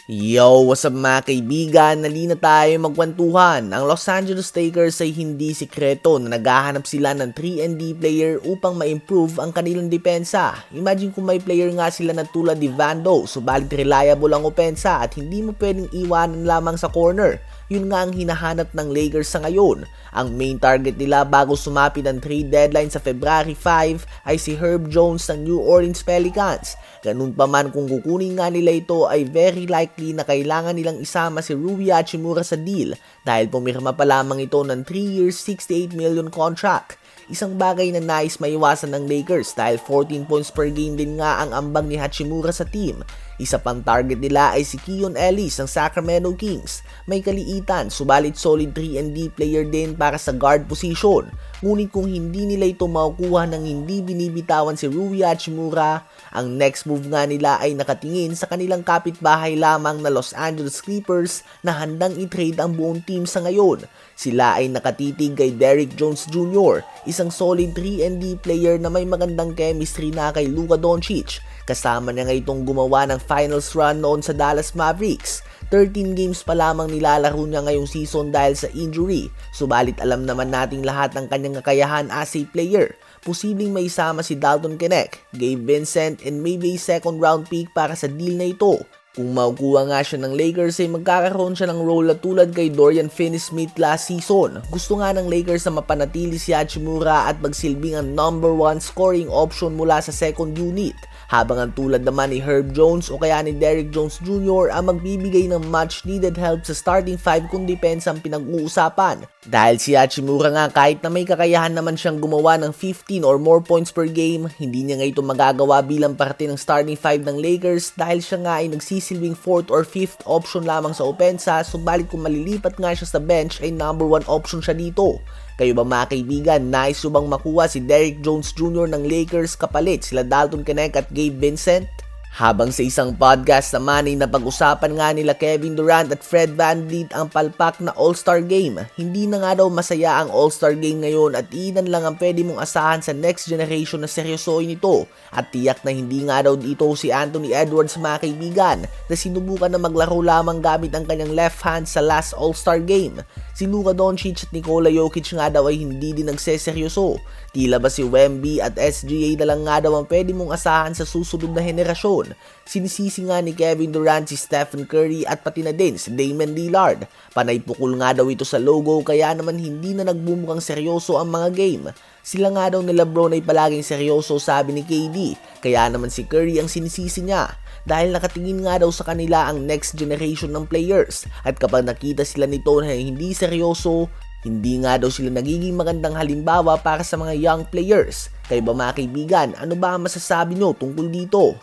Yo, what's up mga kaibigan? Nalina tayo magkwentuhan. Ang Los Angeles Lakers ay hindi sikreto na naghahanap sila ng 3-and-D player upang ma-improve ang kanilang depensa. Imagine kung may player nga sila na tulad ni Vando, subalit reliable ang opensa at hindi mo pwedeng iwanan lamang sa corner. Yun nga ang hinahanap ng Lakers sa ngayon. Ang main target nila bago sumapit ang trade deadline sa February 5 ay si Herb Jones ng New Orleans Pelicans. Ganun pa man kung kukunin nga nila ito ay very likely na kailangan nilang isama si Rui Hachimura sa deal dahil pumirma pa lamang ito ng 3 years 68 million contract. Isang bagay na nais maiwasan ng Lakers dahil 14 points per game din nga ang ambag ni Hachimura sa team. Isa pang target nila ay si Keon Ellis ng Sacramento Kings. May kaliitan, subalit solid 3-and-D player din para sa guard position. Ngunit kung hindi nila ito makukuha ng hindi binibitawan si Rui Hachimura, ang next move nga nila ay nakatingin sa kanilang kapitbahay lamang na Los Angeles Clippers na handang i-trade ang buong team sa ngayon. Sila ay nakatitig kay Derrick Jones Jr., isang solid 3-and-D player na may magandang chemistry na kay Luka Doncic. Kasama niya nga itong gumawa ng finals run noon sa Dallas Mavericks. 13 games pa lamang nilalaro niya ngayong season dahil sa injury. Subalit alam naman nating lahat ng kanyang kakayahan as a player. Posibleng may isama si Dalton Knecht, Gabe Vincent, and maybe a second round pick para sa deal na ito. Kung makukuha nga siya ng Lakers ay magkakaroon siya ng role na tulad kay Dorian Finney-Smith last season. Gusto nga ng Lakers na mapanatili si Hachimura at magsilbing ang number 1 scoring option mula sa second unit. Habang ang tulad naman ni Herb Jones o kaya ni Derrick Jones Jr. ang magbibigay ng much needed help sa starting 5 kung depensa ang pinag-uusapan. Dahil si Hachimura nga kahit na may kakayahan naman siyang gumawa ng 15 or more points per game, hindi niya nga ito magagawa bilang parte ng starting 5 ng Lakers dahil siya nga ay nagsisilbing 4th or 5th option lamang sa opensa, subalit kung malilipat nga siya sa bench ay number 1 option siya dito. Kayo ba mga kaibigan, nais nyo bang makuha si Derrick Jones Jr. ng Lakers kapalit sila Dalton Knecht at Gabe Vincent? Habang sa isang podcast naman ay napag-usapan nga nila Kevin Durant at Fred VanVleet ang palpak na All-Star Game. Hindi na nga daw masaya ang All-Star Game ngayon at iilan lang ang pwede mong asahan sa next generation na seryosoin ito. At tiyak na hindi nga daw dito si Anthony Edwards mga kaibigan na sinubukan na maglaro lamang gamit ang kanyang left hand sa last All-Star Game. Si Luka Doncic at Nikola Jokic nga daw ay hindi din nagseseryoso. Tila ba si Wemby at SGA na lang nga daw ang pwede mong asahan sa susunod na henerasyon. Sinisisi nga ni Kevin Durant si Stephen Curry at pati na din si Damian Lillard. Panay pukol nga daw ito sa logo kaya naman hindi na nagbumukhang seryoso ang mga game. Sila nga daw ni LeBron ay palaging seryoso sabi ni KD, kaya naman si Curry ang sinisisi niya. Dahil nakatingin nga daw sa kanila ang next generation ng players at kapag nakita sila nito na hindi seryoso, hindi nga daw sila nagiging magandang halimbawa para sa mga young players. Kayo ba mga kaibigan, ano ba ang masasabi nyo tungkol dito?